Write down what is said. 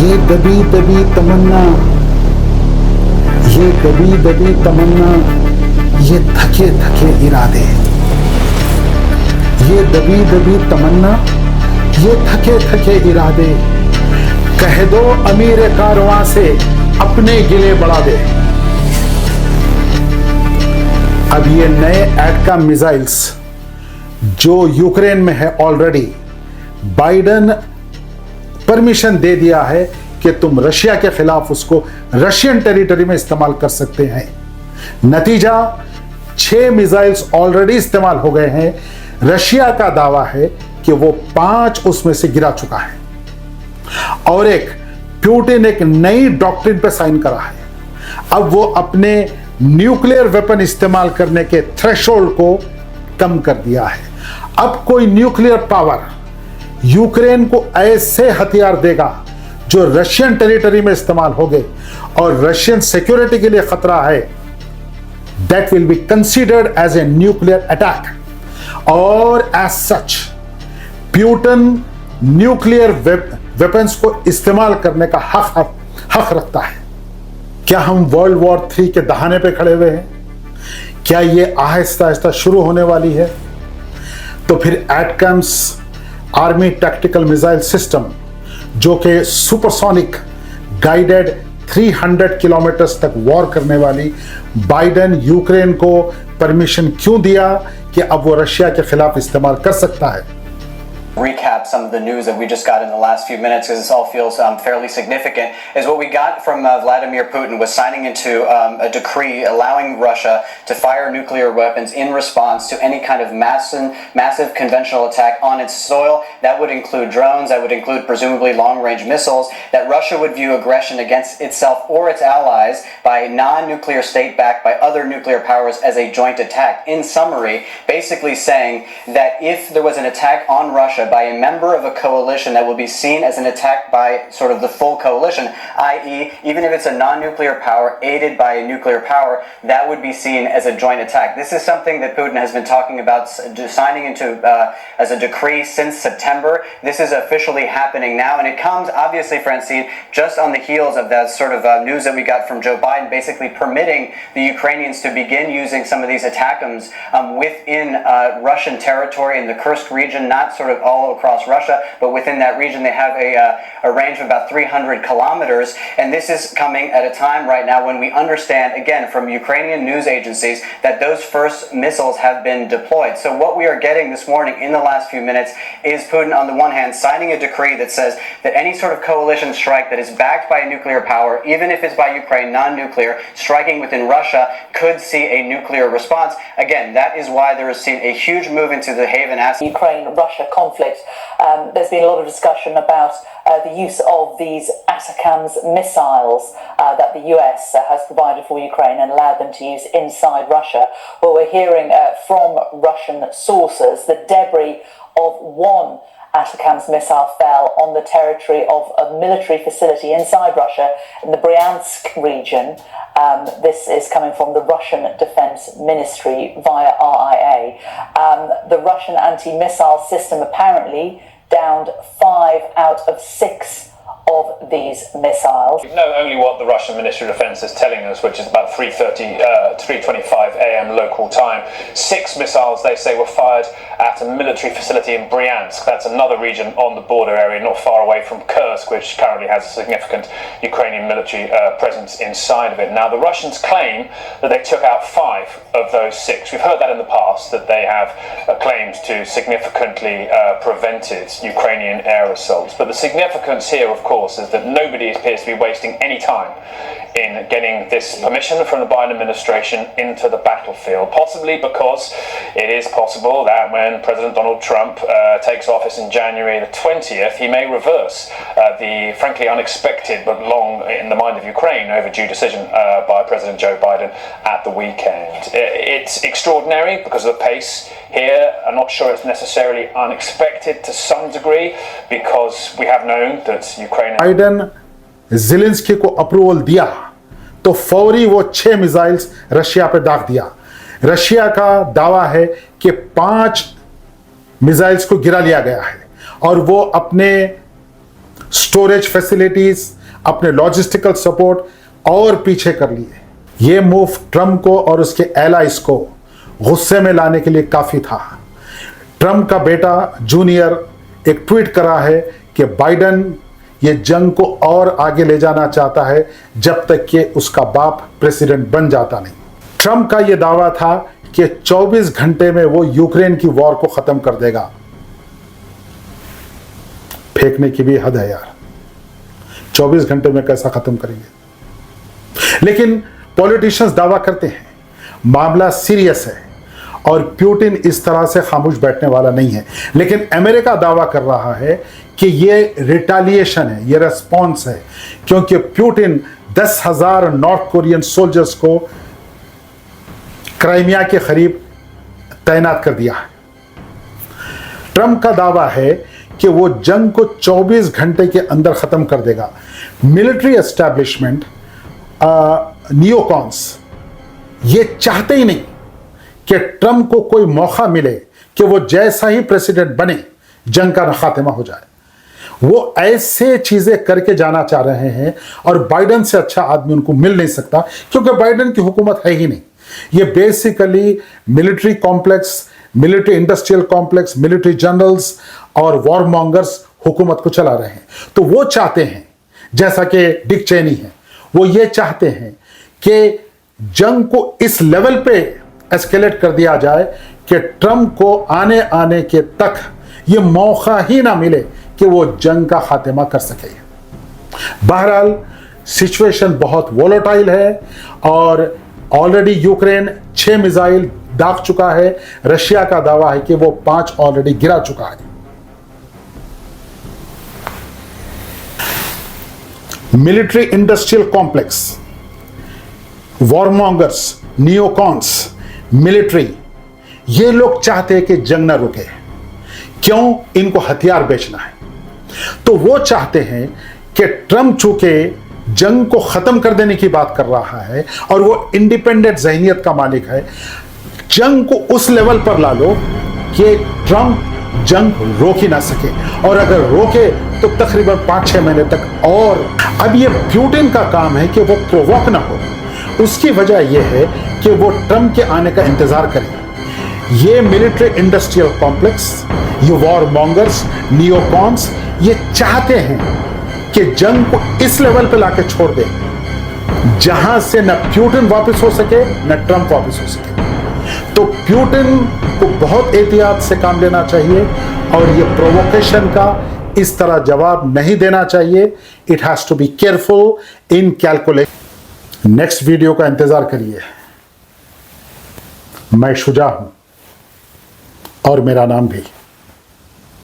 ये दबी दबी तमन्ना, ये दबी दबी तमन्ना, ये थके थके इरादे, ये दबी दबी तमन्ना, ये थके थके इरादे, कह दो अमीर कारवां से अपने गिले बढ़ा दे। अब ये नए एटकम मिसाइल्स जो यूक्रेन में है ऑलरेडी, बाइडन परमिशन दे दिया है कि तुम रशिया के खिलाफ उसको रशियन टेरिटरी में इस्तेमाल कर सकते हैं। नतीजा 6 मिसाइल्स ऑलरेडी इस्तेमाल हो गए हैं। रशिया का दावा है कि वो 5 उसमें से गिरा चुका है और पुतिन एक नई डॉक्ट्रिन पे साइन करा है। अब वो अपने न्यूक्लियर वेपन इस्तेमाल करने के थ्रेशोल्ड को कम कर दिया है। अब कोई न्यूक्लियर पावर यूक्रेन को ऐसे हथियार देगा जो रशियन टेरिटरी में इस्तेमाल हो गए और रशियन सिक्योरिटी के लिए खतरा है, that will be considered as a nuclear attack. और as such Putin nuclear weapons को इस्तेमाल करने का हक रखता है। क्या हम वर्ल्ड वॉर 3 के दहाने पे खड़े हुए हैं? क्या ये आहिस्ता आहिस्ता शुरू होने वाली है? तो फिर एटकम्स आर्मी टैक्टिकल मिसाइल सिस्टम जो कि सुपरसोनिक गाइडेड 300 किलोमीटर्स तक वॉर करने वाली, बाइडन यूक्रेन को परमिशन क्यों दिया कि अब वो रशिया के खिलाफ इस्तेमाल कर सकता है? Recap some of the news that we just got in the last few minutes because this all feels fairly significant. Is what we got from Vladimir Putin was signing into a decree allowing Russia to fire nuclear weapons in response to any kind of massive conventional attack on its soil. That would include drones, that would include presumably long-range missiles, that Russia would view aggression against itself or its allies by non-nuclear state backed by other nuclear powers as a joint attack. In summary, basically saying that if there was an attack on Russia by a member of a coalition, that will be seen as an attack by sort of the full coalition, i.e. even if it's a non-nuclear power aided by a nuclear power, that would be seen as a joint attack. This is something that Putin has been talking about signing into as a decree since September. This is officially happening now, and it comes obviously, Francine, just on the heels of that sort of news that we got from Joe Biden basically permitting the Ukrainians to begin using some of these ATACMS within Russian territory in the Kursk region, not sort of all across Russia, but within that region they have a range of about 300 kilometers, and this is coming at a time right now when we understand, again, from Ukrainian news agencies that those first missiles have been deployed. So what we are getting this morning in the last few minutes is Putin, on the one hand, signing a decree that says that any sort of coalition strike that is backed by a nuclear power, even if it's by Ukraine, non-nuclear, striking within Russia, could see a nuclear response. Again, that is why there is seen a huge move into the Haven asset. Ukraine-Russia conflict. There's been a lot of discussion about the use of these ATACMS missiles that the US has provided for Ukraine and allowed them to use inside Russia. Well, we're hearing from Russian sources the debris of one ATACMS missile fell on the territory of a military facility inside Russia in the Bryansk region. This is coming from the Russian Defense Ministry via RIA. The Russian anti-missile system apparently downed 5 out of 6 of these missiles. We know only what the Russian Ministry of Defense is telling us, which is about 3:25 a.m. local time. 6 missiles, they say, were fired at a military facility in Bryansk. That's another region on the border area, not far away from Kursk, which currently has a significant Ukrainian military presence inside of it. Now, the Russians claim that they took out 5 of those 6. We've heard that in the past, that they have claimed to significantly prevented Ukrainian air assaults. But the significance here, of course, is that nobody appears to be wasting any time in getting this permission from the Biden administration into the battlefield, possibly because it is possible that when President Donald Trump takes office in January the 20th, he may reverse the frankly unexpected but long in the mind of Ukraine overdue decision by President Joe Biden at the weekend. It's extraordinary because of the pace here. I'm not sure it's necessarily unexpected to some degree because we have known that Ukraine... Biden Zelensky को approval दिया तो फौरी वो 6 missiles Russia पे दाग दिया। Russia का दावा है कि 5 मिसाइल्स को गिरा लिया गया है और वो अपने स्टोरेज फैसिलिटीज, अपने लॉजिस्टिकल सपोर्ट और पीछे कर लिए। यह मूव ट्रंप को और उसके एलाइज को गुस्से में लाने के लिए काफी था। ट्रंप का बेटा जूनियर एक ट्वीट करा है कि बाइडेन ये जंग को और आगे ले जाना चाहता है जब तक कि उसका बाप प्रेसिडेंट बन जाता नहीं। ट्रंप का यह दावा था कि 24 घंटे में वो यूक्रेन की वॉर को खत्म कर देगा। फेंकने की भी हद है यार, 24 घंटे में कैसा खत्म करेंगे। लेकिन पॉलिटिशियंस दावा करते हैं मामला सीरियस है और पुतिन इस तरह से खामोश बैठने वाला नहीं है। लेकिन अमेरिका दावा कर रहा है कि ये रिटालिएशन है, ये रेस्पॉन्स है, क्योंकि पुतिन 10,000 नॉर्थ कोरियन सोल्जर्स को क्राइमिया के करीब तैनात कर दिया है। ट्रंप का दावा है कि वो जंग को 24 घंटे के अंदर खत्म कर देगा। मिलिट्री एस्टैब्लिशमेंट, नियोकॉन्स ये चाहते ही नहीं कि ट्रंप को कोई मौका मिले कि वो जैसा ही प्रेसिडेंट बने जंग का खात्मा हो जाए। वो ऐसे चीजें करके जाना चाह रहे हैं और बाइडेन से अच्छा आदमी उनको मिल नहीं सकता, क्योंकि बाइडेन की हुकूमत है ही नहीं। ये basically military complex, military industrial complex, military generals और वॉर मॉन्गर्स हुकूमत को चला रहे हैं। तो वो चाहते हैं, जैसा कि डिक चेनी है, वो ये चाहते हैं कि जंग को इस लेवल पे एस्केलेट कर दिया जाए कि ट्रंप को आने के तक ये मौका ही ना मिले कि वो जंग का खात्मा कर सके। बहरहाल सिचुएशन बहुत वोलेटाइल है और ऑलरेडी यूक्रेन 6 मिसाइल दाग चुका है। रशिया का दावा है कि वो 5 ऑलरेडी गिरा चुका है। Military industrial complex, warmongers, neocons, military, ये लोग चाहते हैं कि जंग न रुके। क्यों? इनको हथियार बेचना है। तो वो चाहते हैं कि ट्रंप चूंकि जंग को खत्म कर देने की बात कर रहा है और वो इंडिपेंडेंट ज़हनियत का मालिक है, जंग को उस लेवल पर ला लो कि ट्रंप जंग रोक ही ना सके, और अगर रोके तो तकरीबन 5-6 महीने तक। और अब ये पुतिन का काम है कि वो प्रोवोक ना हो। उसकी वजह यह है कि वो ट्रंप के आने का इंतजार करें। ये मिलिट्री इंडस्ट्रियल कॉम्प्लेक्स, ये वॉर मॉन्गर्स, नियोकॉन्स, ये चाहते हैं कि जंग को इस लेवल पे लाके छोड़ दे जहां से न पुतिन वापस हो सके न ट्रंप वापस हो सके। तो पुतिन को बहुत एहतियात से काम लेना चाहिए और ये प्रोवोकेशन का इस तरह जवाब नहीं देना चाहिए। It has to be careful in calculation. Next video का इंतजार करिए। मैं शुजा हूं और मेरा नाम भी।